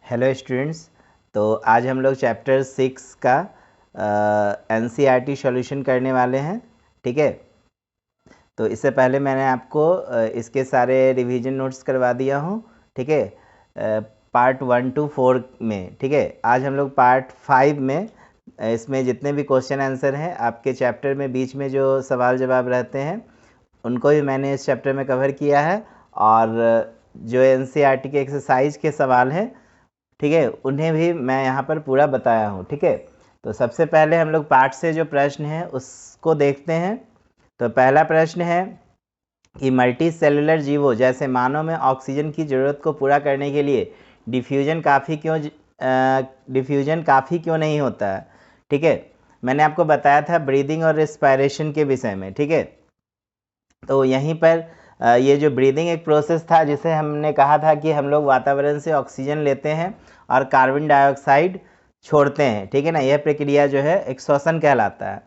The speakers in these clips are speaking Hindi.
Hello students. तो आज हम लोग चैप्टर 6 का एनसीईआरटी सॉल्यूशन करने वाले हैं। ठीक है, तो इससे पहले मैंने आपको इसके सारे रिवीजन नोट्स करवा दिया हूँ। ठीक है, पार्ट 1 to 4 में। ठीक है, आज हम लोग पार्ट 5 में इसमें जितने भी क्वेश्चन आंसर हैं आपके चैप्टर में बीच में जो सवाल जवाब रहते हैं उनको भी मैंने इस चैप्टर में कवर किया है, और जो एनसीईआरटी के एक्सरसाइज के सवाल हैं, ठीक है, उन्हें भी मैं यहाँ पर पूरा बताया हूँ। ठीक है, तो सबसे पहले हम लोग पार्ट से जो प्रश्न है उसको देखते हैं। तो पहला प्रश्न है कि मल्टी सेलुलर जीवों जैसे मानव में ऑक्सीजन की ज़रूरत को पूरा करने के लिए डिफ्यूजन काफ़ी क्यों नहीं होता है। ठीक है, मैंने आपको बताया था ब्रीदिंग और रेस्पिरेशन के विषय में। ठीक है, तो यहीं पर ये जो ब्रीदिंग एक प्रोसेस था जिसे हमने कहा था कि हम लोग वातावरण से ऑक्सीजन लेते हैं और कार्बन डाइऑक्साइड छोड़ते हैं। ठीक है ना, यह प्रक्रिया जो है एक श्वसन कहलाता है।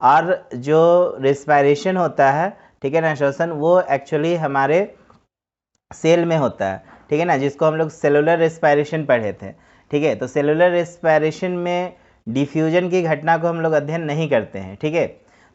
और जो रेस्पिरेशन होता है, ठीक है ना, श्वसन, वो एक्चुअली हमारे सेल में होता है। ठीक है ना, जिसको हम लोग सेलुलर रेस्पिरेशन पढ़े थे। ठीक है, तो सेलुलर रेस्पिरेशन में डिफ्यूजन की घटना को हम लोग अध्ययन नहीं करते हैं। ठीक है,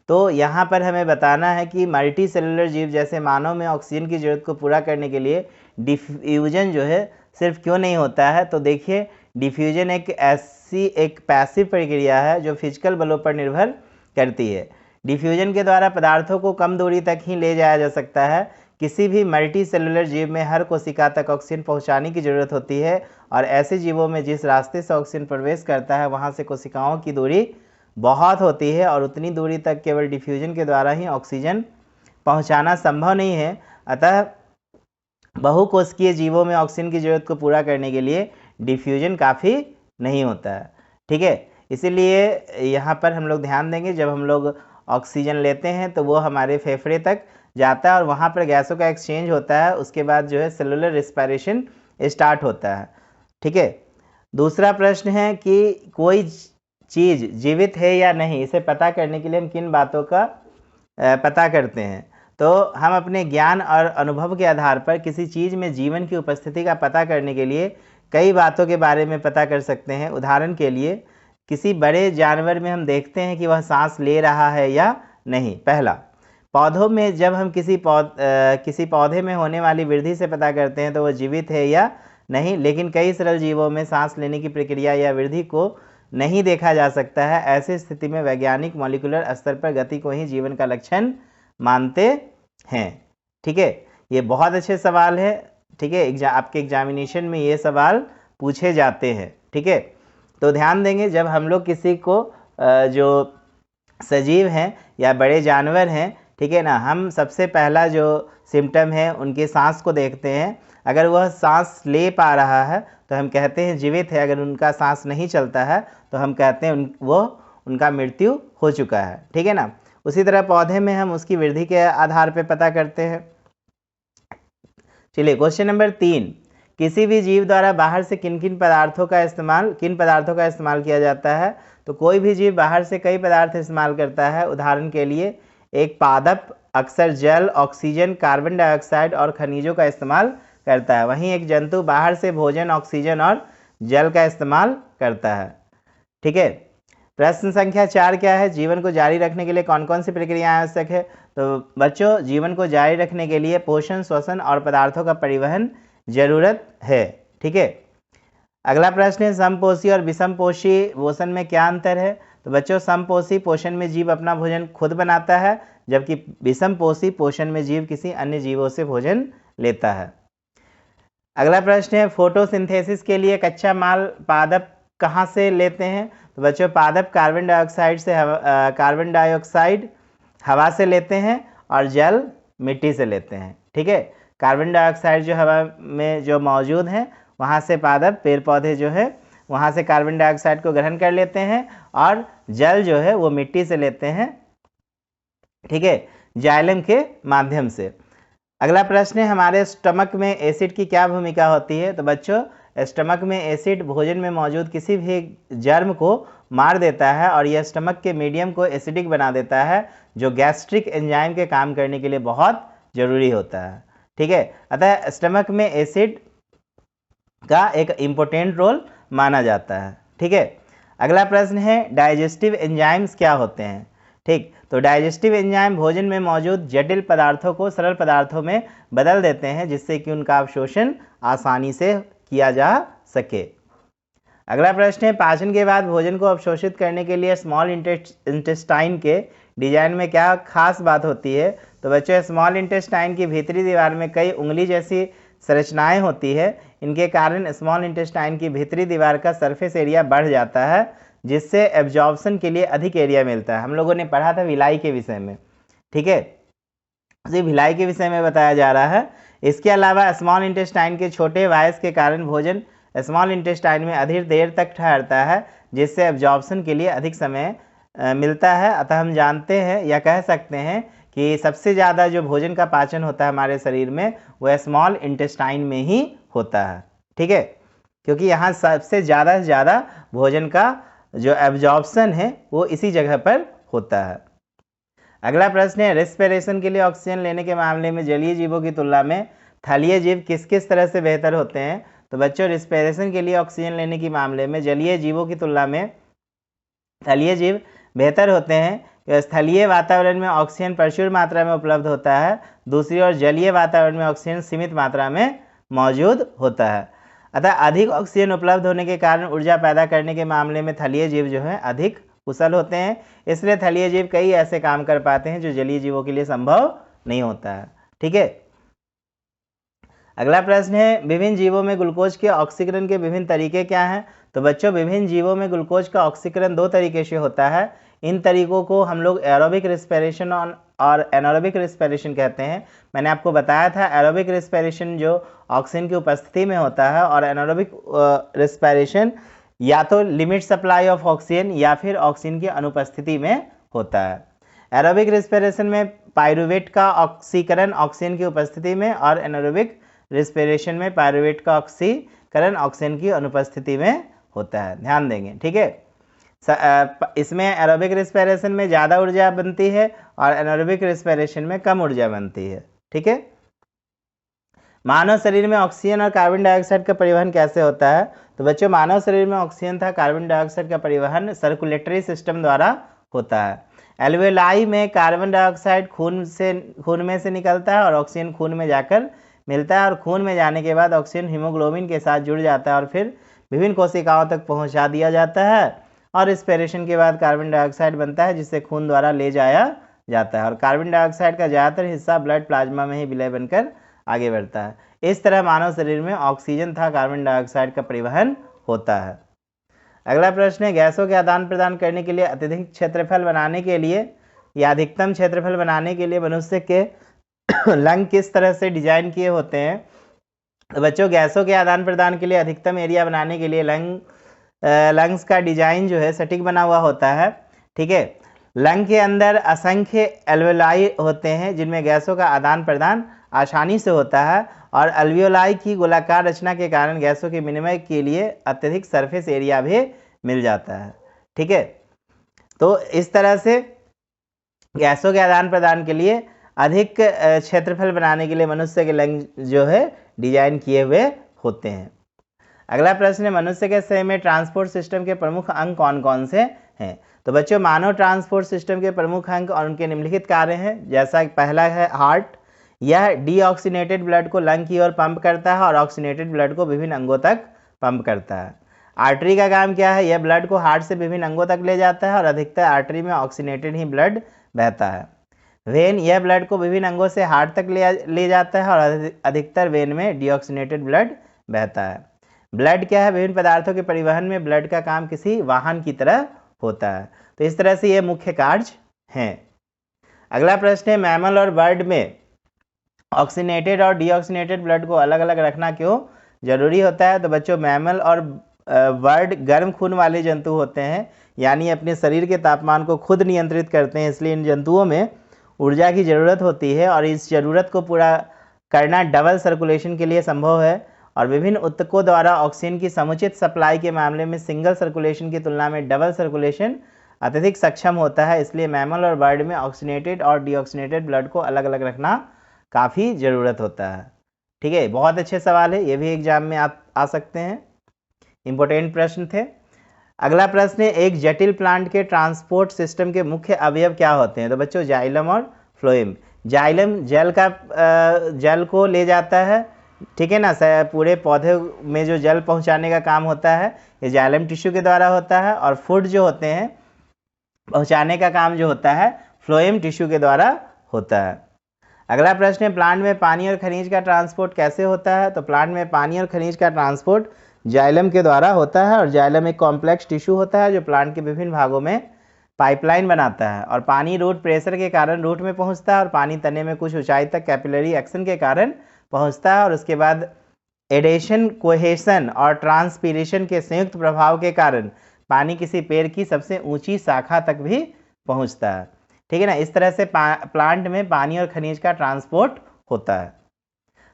तो यहाँ पर हमें बताना है कि मल्टी सेलुलर जीव जैसे मानव में ऑक्सीजन की ज़रूरत को पूरा करने के लिए डिफ्यूजन जो है सिर्फ क्यों नहीं होता है। तो देखिए, डिफ्यूजन एक ऐसी एक पैसिव प्रक्रिया है जो फिजिकल बलों पर निर्भर करती है। डिफ्यूजन के द्वारा पदार्थों को कम दूरी तक ही ले जाया जा सकता है। किसी भी मल्टी सेलुलर जीव में हर कोशिका तक ऑक्सीजन पहुंचाने की ज़रूरत होती है, और ऐसे जीवों में जिस रास्ते से ऑक्सीजन प्रवेश करता है वहां से कोशिकाओं की दूरी बहुत होती है, और उतनी दूरी तक केवल डिफ्यूजन के द्वारा ही ऑक्सीजन पहुंचाना संभव नहीं है। अतः बहुकोशिकीय जीवों में ऑक्सीजन की ज़रूरत को पूरा करने के लिए डिफ्यूजन काफ़ी नहीं होता है। ठीक है, इसीलिए यहाँ पर हम लोग ध्यान देंगे, जब हम लोग ऑक्सीजन लेते हैं तो वो हमारे फेफड़े तक जाता है और वहाँ पर गैसों का एक्सचेंज होता है। उसके बाद जो है सेलुलर रेस्पिरेशन स्टार्ट होता है। ठीक है, दूसरा प्रश्न है कि कोई चीज़ जीवित है या नहीं, इसे पता करने के लिए हम किन बातों का पता करते हैं। तो हम अपने ज्ञान और अनुभव के आधार पर किसी चीज़ में जीवन की उपस्थिति का पता करने के लिए कई बातों के बारे में पता कर सकते हैं। उदाहरण के लिए, किसी बड़े जानवर में हम देखते हैं कि वह सांस ले रहा है या नहीं। पहला, पौधों में जब हम किसी पौधे में होने वाली वृद्धि से पता करते हैं तो वह जीवित है या नहीं। लेकिन कई सरल जीवों में सांस लेने की प्रक्रिया या वृद्धि को नहीं देखा जा सकता है। ऐसी स्थिति में वैज्ञानिक मॉलिक्यूलर स्तर पर गति को ही जीवन का लक्षण मानते हैं। ठीक है, ये बहुत अच्छे सवाल है। ठीक है, आपके एग्जामिनेशन में ये सवाल पूछे जाते हैं। ठीक है, तो ध्यान देंगे, जब हम लोग किसी को जो सजीव हैं या बड़े जानवर हैं, ठीक है ना, हम सबसे पहला जो सिम्टम है उनके सांस को देखते हैं। अगर वह सांस ले पा रहा है तो हम कहते हैं जीवित है। अगर उनका सांस नहीं चलता है तो हम कहते हैं उनका मृत्यु हो चुका है। ठीक है ना, उसी तरह पौधे में हम उसकी वृद्धि के आधार पर पता करते हैं। चलिए, क्वेश्चन नंबर 3, किसी भी जीव द्वारा बाहर से किन पदार्थों का इस्तेमाल किया जाता है। तो कोई भी जीव बाहर से कई पदार्थ इस्तेमाल करता है। उदाहरण के लिए, एक पादप अक्सर जल, ऑक्सीजन, कार्बन डाइऑक्साइड और खनिजों का इस्तेमाल करता है। वहीं एक जंतु बाहर से भोजन, ऑक्सीजन और जल का इस्तेमाल करता है। ठीक है, प्रश्न संख्या 4 क्या है, जीवन को जारी रखने के लिए कौन कौन सी प्रक्रियाएं आवश्यक है। तो बच्चों, जीवन को जारी रखने के लिए पोषण, श्वसन और पदार्थों का परिवहन जरूरत है। ठीक है, अगला प्रश्न है, समपोषी और विषमपोषी पोषण में क्या अंतर है। तो बच्चों, समपोषी पोषण में जीव अपना भोजन खुद बनाता है, जबकि विषमपोषी पोषण में जीव किसी अन्य जीवों से भोजन लेता है। अगला प्रश्न है, फोटोसिंथेसिस के लिए कच्चा माल पादप कहाँ से लेते हैं। तो बच्चों, पादप कार्बन डाइऑक्साइड हवा से लेते हैं और जल मिट्टी से लेते हैं। ठीक है, कार्बन डाइऑक्साइड जो हवा में जो मौजूद है वहाँ से पादप, पेड़ पौधे जो है वहाँ से कार्बन डाइऑक्साइड को ग्रहण कर लेते हैं, और जल जो है वो मिट्टी से लेते हैं। ठीक है, जाइलम के माध्यम से। अगला प्रश्न है, हमारे स्टमक में एसिड की क्या भूमिका होती है। तो बच्चों, स्टमक में एसिड भोजन में मौजूद किसी भी जर्म को मार देता है, और यह स्टमक के मीडियम को एसिडिक बना देता है, जो गैस्ट्रिक एंजाइम के काम करने के लिए बहुत जरूरी होता है। ठीक है, अतः स्टमक में एसिड का एक इम्पोर्टेंट रोल माना जाता है। ठीक है, अगला प्रश्न है डाइजेस्टिव एंजाइम्स क्या होते हैं। ठीक, तो डाइजेस्टिव एंजाइम भोजन में मौजूद जटिल पदार्थों को सरल पदार्थों में बदल देते हैं जिससे कि उनका अवशोषण आसानी से किया जा सके। अगला प्रश्न है पाचन के बाद भोजन को अवशोषित करने के लिए स्मॉल इंटेस्टाइन के डिजाइन में क्या खास बात होती है। तो बच्चों, स्मॉल इंटेस्टाइन की भीतरी दीवार में कई उंगली जैसी संरचनाएं होती है। इनके कारण स्मॉल इंटेस्टाइन की भीतरी दीवार का सरफेस एरिया बढ़ जाता है जिससे एब्जॉर्प्शन के लिए अधिक एरिया मिलता है। हम लोगों ने पढ़ा था भिलाई के विषय में। ठीक है, उसी भिलाई के विषय में बताया जा रहा है। इसके अलावा स्मॉल इंटेस्टाइन के छोटे वायस के कारण भोजन स्मॉल इंटेस्टाइन में अधिक देर तक ठहरता है जिससे एब्जॉर्प्शन के लिए अधिक समय मिलता है। अतः हम जानते हैं या कह सकते हैं कि सबसे ज़्यादा जो भोजन का पाचन होता है हमारे शरीर में वह स्मॉल इंटेस्टाइन में ही होता है। ठीक है, क्योंकि यहाँ सबसे ज़्यादा से ज़्यादा भोजन का जो एब्जॉर्प्शन है वो इसी जगह पर होता है। अगला प्रश्न है रेस्पिरेशन के लिए ऑक्सीजन लेने के मामले में जलीय जीवों की तुलना में थलीय जीव किस किस तरह से बेहतर होते हैं। तो बच्चों, रेस्पिरेशन के लिए ऑक्सीजन लेने के मामले में जलीय जीवों की तुलना में थलीय जीव बेहतर होते हैं। स्थलीय वातावरण में ऑक्सीजन प्रचुर मात्रा में उपलब्ध होता है, दूसरी ओर जलीय वातावरण में ऑक्सीजन सीमित मात्रा में मौजूद होता है। अतः अधिक ऑक्सीजन उपलब्ध होने के कारण ऊर्जा पैदा करने के मामले में थलीय जीव जो है अधिक कुशल होते हैं। इसलिए थलीय जीव कई ऐसे काम कर पाते हैं जो जलीय जीवों के लिए संभव नहीं होता है। ठीक है, अगला प्रश्न है विभिन्न जीवों में ग्लूकोज के ऑक्सीकरण के विभिन्न तरीके क्या हैं। तो बच्चों, विभिन्न जीवों में ग्लूकोज का ऑक्सीकरण दो तरीके से होता है। इन तरीकों को हम लोग एरोबिक रेस्पिरेशन और एनारोबिक रेस्पिरेशन कहते हैं। मैंने आपको बताया था एरोबिक रेस्पिरेशन जो ऑक्सीजन की उपस्थिति में होता है और एनारोबिक रेस्पिरेशन या तो लिमिट सप्लाई ऑफ ऑक्सीजन या फिर ऑक्सीजन की अनुपस्थिति में होता है। एरोबिक रेस्पिरेशन में पाइरूवेट का ऑक्सीकरण ऑक्सीजन की उपस्थिति में और एनारोबिक रेस्पिरेशन में पाइरूवेट का ऑक्सीकरण ऑक्सीजन की अनुपस्थिति में होता है। ध्यान देंगे। ठीक है, इसमें एरोबिक रेस्पिरेशन में ज़्यादा ऊर्जा बनती है और एनारोबिक रेस्पिरेशन में कम ऊर्जा बनती है। ठीक है, मानव शरीर में ऑक्सीजन और कार्बन डाइऑक्साइड का परिवहन कैसे होता है। तो बच्चों, मानव शरीर में ऑक्सीजन तथा कार्बन डाइऑक्साइड का परिवहन सर्कुलेटरी सिस्टम द्वारा होता है। एल्वेलाई में कार्बन डाइऑक्साइड खून में से निकलता है और ऑक्सीजन खून में जाकर मिलता है और खून में जाने के बाद ऑक्सीजन हीमोग्लोबिन के साथ जुड़ जाता है और फिर विभिन्न कोशिकाओं तक पहुंचा दिया जाता है और रेस्पिरेशन के बाद कार्बन डाइऑक्साइड बनता है जिसे खून द्वारा ले जाया जाता है और कार्बन डाइऑक्साइड का ज़्यादातर हिस्सा ब्लड प्लाज्मा में ही विलय बनकर आगे बढ़ता है। इस तरह मानव शरीर में ऑक्सीजन तथा कार्बन डाइऑक्साइड का परिवहन होता है। अगला प्रश्न है गैसों के आदान प्रदान करने के लिए अत्यधिक क्षेत्रफल बनाने के लिए या अधिकतम क्षेत्रफल बनाने के लिए मनुष्य के लंग किस तरह से डिजाइन किए होते हैं। तो बच्चों, गैसों के आदान प्रदान के लिए अधिकतम एरिया बनाने के लिए लंग्स का डिजाइन जो है सटीक बना हुआ होता है। ठीक है, लंग के अंदर असंख्य एल्वेलाई होते हैं जिनमें गैसों का आदान प्रदान आसानी से होता है और अल्वियोलाई की गोलाकार रचना के कारण गैसों के विनिमय के लिए अत्यधिक सरफेस एरिया भी मिल जाता है। ठीक है, तो इस तरह से गैसों के आदान प्रदान के लिए अधिक क्षेत्रफल बनाने के लिए मनुष्य के लंग जो है डिजाइन किए हुए होते हैं। अगला प्रश्न है मनुष्य के शरीर में ट्रांसपोर्ट सिस्टम के प्रमुख अंग कौन कौन से हैं। तो बच्चों, मानव ट्रांसपोर्ट सिस्टम के प्रमुख अंग और उनके निम्नलिखित कार्य हैं। जैसा पहला है हार्ट, यह डीऑक्सीनेटेड ब्लड को लंग की ओर पंप करता है और ऑक्सीनेटेड ब्लड को विभिन्न अंगों तक पंप करता है। आर्टरी का काम क्या है, यह ब्लड को हार्ट से विभिन्न अंगों तक ले जाता है और अधिकतर आर्टरी में ऑक्सीनेटेड ही ब्लड बहता है। वेन, यह ब्लड को विभिन्न अंगों से हार्ट तक ले जाता है और अधिकतर वेन में डीऑक्सीनेटेड ब्लड बहता है। ब्लड क्या है, विभिन्न पदार्थों के परिवहन में ब्लड का काम किसी वाहन की तरह होता है। तो इस तरह से ये मुख्य कार्य हैं। अगला प्रश्न है मैमल और बर्ड में ऑक्सीनेटेड और डीऑक्सीनेटेड ब्लड को अलग अलग रखना क्यों जरूरी होता है। तो बच्चों, मैमल और बर्ड गर्म खून वाले जंतु होते हैं, यानी अपने शरीर के तापमान को खुद नियंत्रित करते हैं, इसलिए इन जंतुओं में ऊर्जा की ज़रूरत होती है और इस ज़रूरत को पूरा करना डबल सर्कुलेशन के लिए संभव है और विभिन्न ऊतकों द्वारा ऑक्सीजन की समुचित सप्लाई के मामले में सिंगल सर्कुलेशन की तुलना में डबल सर्कुलेशन अत्यधिक सक्षम होता है। इसलिए मैमल और बर्ड में ऑक्सीनेटेड और डीऑक्सीनेटेड ब्लड को अलग अलग रखना काफ़ी ज़रूरत होता है। ठीक है, बहुत अच्छे सवाल है, ये भी एग्जाम में आप आ सकते हैं, इंपॉर्टेंट प्रश्न थे। अगला प्रश्न है, एक जटिल प्लांट के ट्रांसपोर्ट सिस्टम के मुख्य अवयव क्या होते हैं? तो बच्चों जाइलम और फ्लोएम। जाइलम जल को ले जाता है, ठीक है ना, पूरे पौधे में जो जल पहुंचाने का काम होता है ये जाइलम टिश्यू के द्वारा होता है, और फूड जो होते हैं पहुंचाने का काम जो होता है फ्लोएम टिश्यू के द्वारा होता है। अगला प्रश्न है, प्लांट में पानी और खनिज का ट्रांसपोर्ट कैसे होता है? तो प्लांट में पानी और खनिज का ट्रांसपोर्ट जाइलम के द्वारा होता है, और जाइलम एक कॉम्प्लेक्स टिश्यू होता है जो प्लांट के विभिन्न भागों में पाइपलाइन बनाता है, और पानी रूट प्रेशर के कारण रूट में पहुंचता है, और पानी तने में कुछ ऊंचाई तक कैपिलरी एक्शन के कारण पहुंचता है, और उसके बाद एडेशन, कोहेशन और ट्रांसपीरेशन के संयुक्त प्रभाव के कारण पानी किसी पेड़ की सबसे ऊंची शाखा तक भी पहुंचता है, ठीक है ना। इस तरह से प्लांट में पानी और खनिज का ट्रांसपोर्ट होता है।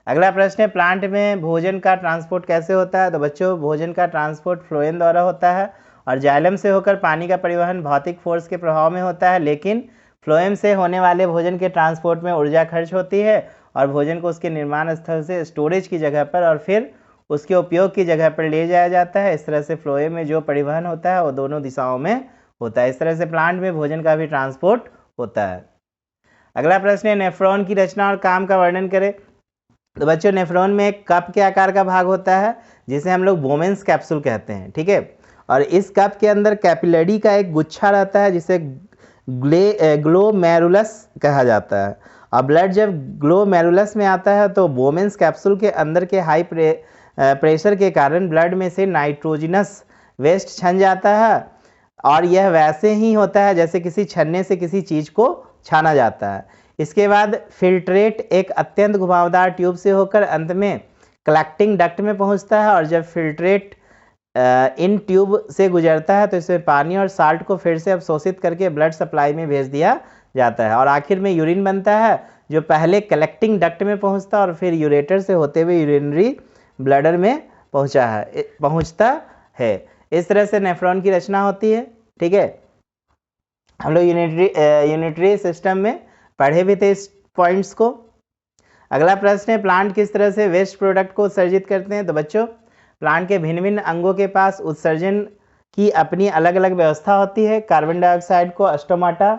अगला प्रश्न है, प्लांट में भोजन का ट्रांसपोर्ट कैसे होता है? तो बच्चों भोजन का ट्रांसपोर्ट फ्लोएम द्वारा होता है, और जाइलम से होकर पानी का परिवहन भौतिक फोर्स के प्रभाव में होता है, लेकिन फ्लोएम से होने वाले भोजन के ट्रांसपोर्ट में ऊर्जा खर्च होती है, और भोजन को उसके निर्माण स्थल से स्टोरेज की जगह पर और फिर उसके उपयोग की जगह पर ले जाया जाता है। इस तरह से फ्लोएम में जो परिवहन होता है वो दोनों दिशाओं में होता है। इस तरह से प्लांट में भोजन का भी ट्रांसपोर्ट होता है। अगला प्रश्न है, नेफ्रॉन की रचना और काम का वर्णन करें। तो बच्चों नेफ्रॉन में एक कप के आकार का भाग होता है जिसे हम लोग बोमेंस कैप्सूल कहते हैं, ठीक है, और इस कप के अंदर कैपिलरी का एक गुच्छा रहता है जिसे ग्लोमेरुलस कहा जाता है, और ब्लड जब ग्लोमेरुलस में आता है तो बोमेंस कैप्सूल के अंदर के हाई प्रेशर के कारण ब्लड में से नाइट्रोजनस वेस्ट छन जाता है, और यह वैसे ही होता है जैसे किसी छन्ने से किसी चीज़ को छाना जाता है। इसके बाद फिल्ट्रेट एक अत्यंत घुमावदार ट्यूब से होकर अंत में कलेक्टिंग डक्ट में पहुंचता है, और जब फिल्ट्रेट इन ट्यूब से गुजरता है तो इसमें पानी और साल्ट को फिर से अवशोषित करके ब्लड सप्लाई में भेज दिया जाता है, और आखिर में यूरिन बनता है जो पहले कलेक्टिंग डक्ट में पहुंचता है और फिर यूरेटर से होते हुए यूरिनरी ब्लडर में पहुंचता है। इस तरह से नेफ्रॉन की रचना होती है, ठीक है। हम लोग यूनिटरी सिस्टम में पढ़े भी थे इस पॉइंट्स को। अगला प्रश्न है, प्लांट किस तरह से वेस्ट प्रोडक्ट को उत्सर्जित करते हैं? तो बच्चों प्लांट के भिन्न भिन्न अंगों के पास उत्सर्जन की अपनी अलग अलग व्यवस्था होती है। कार्बन डाइऑक्साइड को स्टोमाटा,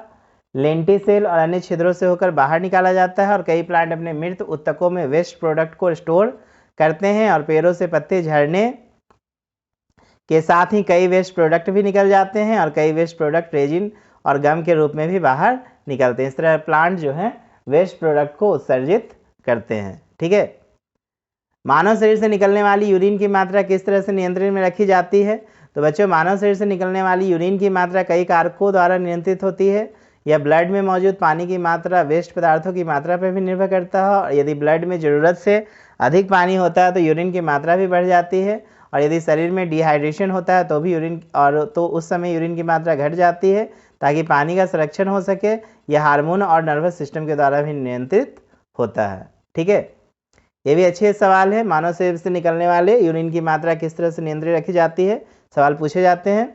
लेंटिसेल और अन्य छिद्रों से होकर बाहर निकाला जाता है, और कई प्लांट अपने मृत उत्तकों में वेस्ट प्रोडक्ट को स्टोर करते हैं, और पेड़ों से पत्ते झड़ने के साथ ही कई वेस्ट प्रोडक्ट भी निकल जाते हैं, और कई वेस्ट प्रोडक्ट रेजिन और गम के रूप में भी बाहर निकलते हैं। इस तरह प्लांट जो है वेस्ट प्रोडक्ट को उत्सर्जित करते हैं, ठीक है। मानव शरीर से निकलने वाली यूरिन की मात्रा किस तरह से नियंत्रण में रखी जाती है? तो बच्चों मानव शरीर से निकलने वाली यूरिन की मात्रा कई कारकों द्वारा नियंत्रित होती है। यह ब्लड में मौजूद पानी की मात्रा, वेस्ट पदार्थों की मात्रा पर भी निर्भर करता है, और यदि ब्लड में ज़रूरत से अधिक पानी होता है तो यूरिन की मात्रा भी बढ़ जाती है, और यदि शरीर में डिहाइड्रेशन होता है तो भी उस समय यूरिन की मात्रा घट जाती है ताकि पानी का संरक्षण हो सके। यह हार्मोन और नर्वस सिस्टम के द्वारा भी नियंत्रित होता है, ठीक है। ये भी अच्छे सवाल है, मानव शरीर से निकलने वाले यूरिन की मात्रा किस तरह से नियंत्रित रखी जाती है, सवाल पूछे जाते हैं,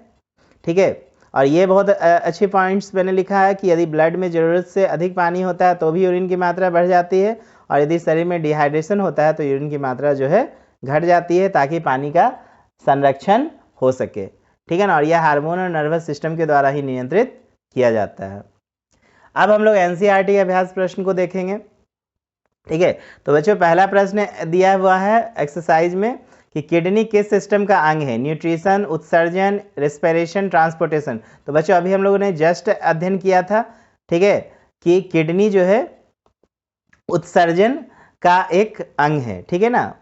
ठीक है। और ये बहुत अच्छे पॉइंट्स मैंने लिखा है कि यदि ब्लड में ज़रूरत से अधिक पानी होता है तो भी यूरिन की मात्रा बढ़ जाती है, और यदि शरीर में डिहाइड्रेशन होता है तो यूरिन की मात्रा जो है घट जाती है ताकि पानी का संरक्षण हो सके, ठीक है ना। और यह हार्मोन और नर्वस सिस्टम के द्वारा ही नियंत्रित किया जाता है। अब हम लोग एनसीईआरटी के अभ्यास प्रश्न को देखेंगे, ठीक है। तो बच्चों पहला प्रश्न दिया हुआ है एक्सरसाइज में कि किडनी किस सिस्टम का अंग है? न्यूट्रिशन, उत्सर्जन, रेस्पिरेशन, ट्रांसपोर्टेशन। तो बच्चों अभी हम लोगों ने जस्ट अध्ययन किया था, ठीक है, कि किडनी जो है उत्सर्जन का एक अंग है, ठीक है ना।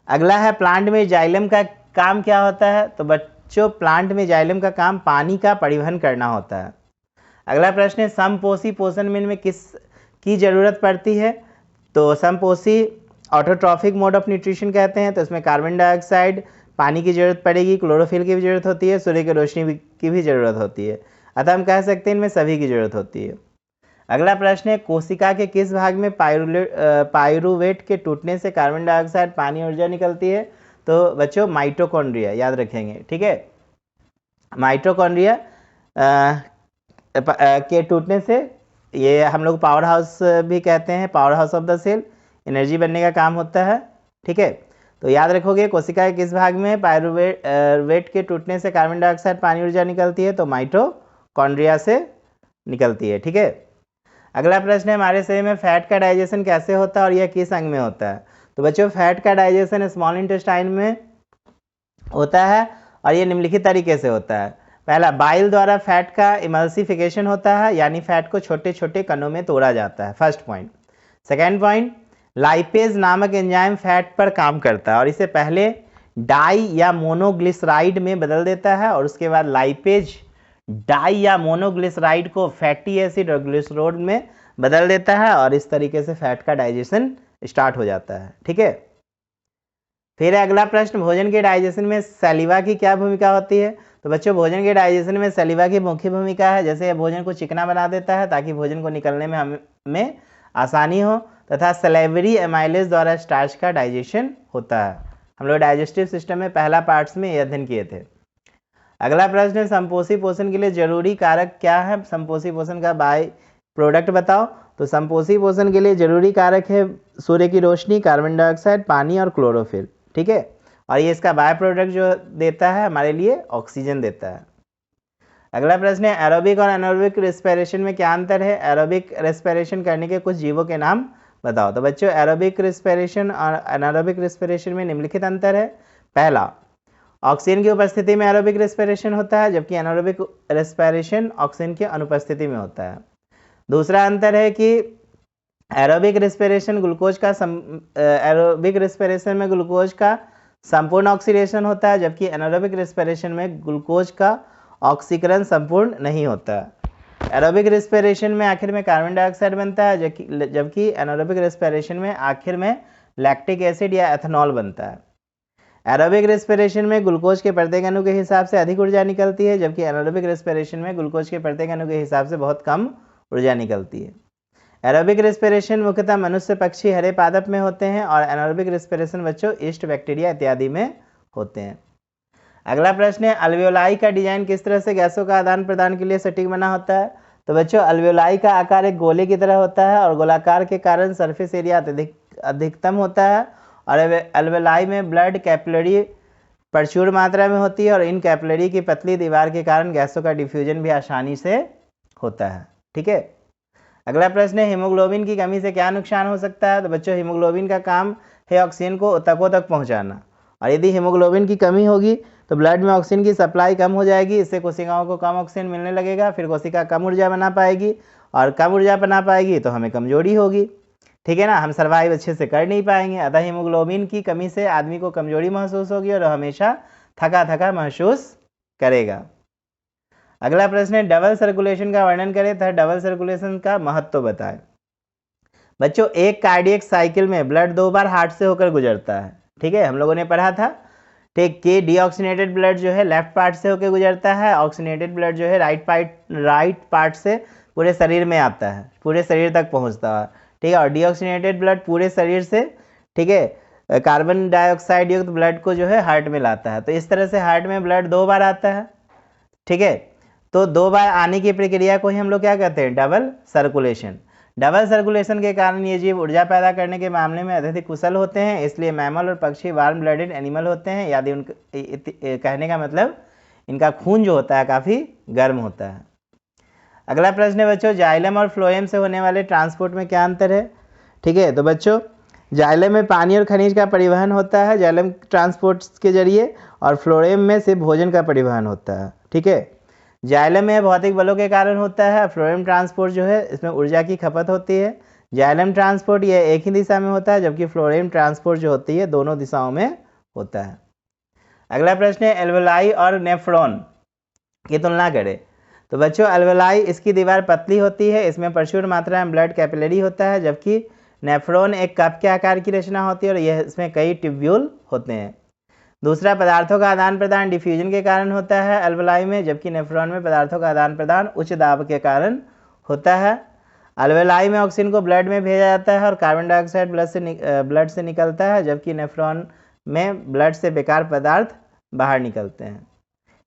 अगला है प्लांट में जाइलम का काम क्या होता है? तो बच्चों प्लांट में जाइलम का काम पानी का परिवहन करना होता है। अगला प्रश्न है समपोषी पोषण में किस की जरूरत पड़ती है? तो समपोषी ऑटोट्रॉफिक मोड ऑफ न्यूट्रिशन कहते हैं, तो इसमें कार्बन डाइऑक्साइड, पानी की जरूरत पड़ेगी, क्लोरोफिल की भी जरूरत होती है, सूर्य की रोशनी की भी जरूरत होती है, अतः हम कह सकते हैं इनमें सभी की जरूरत होती है। अगला प्रश्न है कोशिका के किस भाग में पाइरूवेट के टूटने से कार्बन डाइऑक्साइड, पानी, ऊर्जा निकलती है? तो बच्चों माइटोकॉन्ड्रिया याद रखेंगे, ठीक है। माइटोकॉन्ड्रिया के टूटने से, ये हम लोग पावर हाउस भी कहते हैं, power house of the cell, energy बनने का काम होता है, ठीक है। तो याद रखोगे कोशिका के किस भाग में पायरुवेट के टूटने से कार्बन डाइऑक्साइड पानी ऊर्जा निकलती है, तो माइटोकॉन्ड्रिया से निकलती है। ठीक है, अगला प्रश्न है हमारे शरीर में फैट का डाइजेशन कैसे होता है और यह किस अंग में होता है। तो बच्चों फैट का डाइजेशन स्मॉल इंटेस्टाइन में होता है और ये निम्नलिखित तरीके से होता है। पहला, बाइल द्वारा फैट का इमल्सिफिकेशन होता है, यानी फैट को छोटे छोटे कणों में तोड़ा जाता है, first point. Second point, lipase नामक एंजाइम फैट पर काम करता है और इसे पहले डाई या मोनोग्लिसराइड में बदल देता है और उसके बाद लाइपेज डाई या मोनोग्लिसराइड को फैटी एसिड और ग्लिसरॉल में बदल देता है और इस तरीके से फैट का डाइजेशन स्टार्ट हो जाता है। ठीक है, फिर अगला प्रश्न, भोजन के डाइजेशन में सलीवा की क्या भूमिका होती है। तो बच्चों भोजन के डाइजेशन में सलीवा की मुख्य भूमिका है, जैसे यह भोजन को चिकना बना देता है ताकि भोजन को निकलने में हमें आसानी हो, तथा सलेवरी एमाइलेज द्वारा स्टार्च का डाइजेशन होता है। हम लोग डाइजेस्टिव सिस्टम में पहला पार्ट्स में यह अध्ययन किए थे। अगला प्रश्न है संपोषी पोषण के लिए जरूरी कारक क्या है, संपोषी पोषण का बाय प्रोडक्ट बताओ। तो संपोषी पोषण के लिए जरूरी कारक है सूर्य की रोशनी, कार्बन डाइऑक्साइड, पानी और क्लोरोफिल। ठीक है, और ये इसका बाय प्रोडक्ट जो देता है हमारे लिए ऑक्सीजन देता है। अगला प्रश्न है एरोबिक और एनारोबिक रेस्पिरेशन में क्या अंतर है। एरोबिक रेस्पिरेशन करने के कुछ जीवों के नाम बताओ। तो बच्चों एरोबिक रेस्पिरेशन और एनारोबिक रेस्पिरेशन में निम्नलिखित अंतर है। पहला, ऑक्सीजन की उपस्थिति में एरोबिक रेस्पिरेशन होता है, जबकि एनारोबिक रेस्पिरेशन ऑक्सीजन की अनुपस्थिति में होता है। दूसरा अंतर है कि एरोबिक रेस्पिरेशन एरोबिक रेस्पिरेशन में ग्लूकोज का संपूर्ण ऑक्सीडेशन होता है, जबकि एनारोबिक रेस्पिरेशन में ग्लूकोज का ऑक्सीकरण संपूर्ण नहीं होता। एरोबिक रेस्पिरेशन में आखिर में कार्बन डाइऑक्साइड बनता है, जबकि एनारोबिक रेस्पिरेशन में आखिर में लैक्टिक एसिड या एथेनॉल बनता है। एरोबिक रेस्पिरेशन में ग्लूकोज के प्रत्येक अणु के हिसाब से अधिक ऊर्जा निकलती है, जबकि एनारोबिक रेस्पिरेशन में ग्लूकोज के प्रत्येक अणु के हिसाब से बहुत कम ऊर्जा निकलती है। एरोबिक रेस्पिरेशन मुख्यतः मनुष्य, पक्षी, हरे पादप में होते हैं और एनारोबिक रेस्पिरेशन बच्चों ईस्ट, बैक्टीरिया इत्यादि में होते हैं। अगला प्रश्न है अल्वेओलाई का डिजाइन किस तरह से गैसों का आदान प्रदान के लिए सटीक बना होता है। तो बच्चों अल्वेओलाई का आकार एक गोले की तरह होता है और गोलाकार के कारण सरफेस एरिया अधिकतम होता है और अल्वेओलाई में ब्लड कैपिलरी प्रचुर मात्रा में होती है और इन कैपिलरी की पतली दीवार के कारण गैसों का डिफ्यूजन भी आसानी से होता है। ठीक है, अगला प्रश्न है हीमोग्लोबिन की कमी से क्या नुकसान हो सकता है। तो बच्चों हीमोग्लोबिन का काम है ऑक्सीजन को ऊतकों तक पहुंचाना और यदि हीमोग्लोबिन की कमी होगी तो ब्लड में ऑक्सीजन की सप्लाई कम हो जाएगी, इससे कोशिकाओं को कम ऑक्सीजन मिलने लगेगा, फिर कोशिका कम ऊर्जा बना पाएगी और कम ऊर्जा बना पाएगी तो हमें कमजोरी होगी। ठीक है ना, हम सर्वाइव अच्छे से कर नहीं पाएंगे। अतः हीमोग्लोबिन की कमी से आदमी को कमजोरी महसूस होगी और हमेशा थका थका महसूस करेगा। अगला प्रश्न है डबल सर्कुलेशन का वर्णन करें तथा डबल सर्कुलेशन का महत्व बताएं। बच्चों एक कार्डियक साइकिल में ब्लड 2 बार हार्ट से होकर गुजरता है। ठीक है, हम लोगों ने पढ़ा था। ठीक, कि डीऑक्सीनेटेड ब्लड जो है लेफ्ट पार्ट से होकर गुजरता है, ऑक्सीनेटेड ब्लड जो है राइट पार्ट से पूरे शरीर में आता है, पूरे शरीर तक पहुंचता है। ठीक है, और डीऑक्सीनेटेड ब्लड पूरे शरीर से, ठीक है, कार्बन डाइऑक्साइड युक्त ब्लड को जो है हार्ट में लाता है। तो इस तरह से हार्ट में ब्लड 2 बार आता है। ठीक है, तो 2 बार आने की प्रक्रिया को ही हम लोग क्या कहते हैं, डबल सर्कुलेशन। डबल सर्कुलेशन के कारण ये जीव ऊर्जा पैदा करने के मामले में अत्यधिक कुशल होते हैं, इसलिए मैमल और पक्षी वार्म ब्लडेड एनिमल होते हैं। यदि कहने का मतलब इनका खून जो होता है काफ़ी गर्म होता है। अगला प्रश्न है बच्चों जाइलम और फ्लोएम से होने वाले ट्रांसपोर्ट में क्या अंतर है। ठीक है, तो बच्चों जाइलम में पानी और खनिज का परिवहन होता है जाइलम ट्रांसपोर्ट के जरिए, और फ्लोएम में सिर्फ भोजन का परिवहन होता है। ठीक है, जाइलम में भौतिक बलों के कारण होता है, फ्लोएम ट्रांसपोर्ट जो है इसमें ऊर्जा की खपत होती है। जाइलम ट्रांसपोर्ट ये एक ही दिशा में होता है, जबकि फ्लोएम ट्रांसपोर्ट जो होती है दोनों दिशाओं में होता है। अगला प्रश्न है एल्वेलाई और नेफ्रॉन की तुलना करें। तो बच्चों एल्वेलाई इसकी दीवार पतली होती है, इसमें प्रचुर मात्रा में ब्लड कैपिलरी होता है, जबकि नेफ्रॉन एक कप के आकार की रचना होती है और यह इसमें कई ट्यूब्यूल होते हैं। दूसरा, पदार्थों का आदान प्रदान डिफ्यूजन के कारण होता है एल्वेलाई में, जबकि नेफ्रॉन में पदार्थों का आदान प्रदान उच्च दाब के कारण होता है। एल्वेलाई में ऑक्सीजन को ब्लड में भेजा जाता है और कार्बन डाइऑक्साइड ब्लड से निकलता है, जबकि नेफ्रॉन में ब्लड से बेकार पदार्थ बाहर निकलते हैं।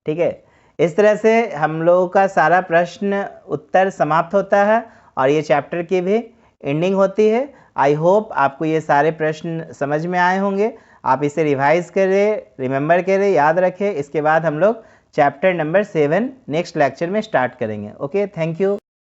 ठीक है, इस तरह से हम लोगों का सारा प्रश्न उत्तर समाप्त होता है और ये चैप्टर की भी एंडिंग होती है। आई होप आपको ये सारे प्रश्न समझ में आए होंगे। आप इसे रिवाइज करें, रिमेंबर करें, याद रखें। इसके बाद हम लोग चैप्टर नंबर 7 नेक्स्ट लेक्चर में स्टार्ट करेंगे। Okay, thank you.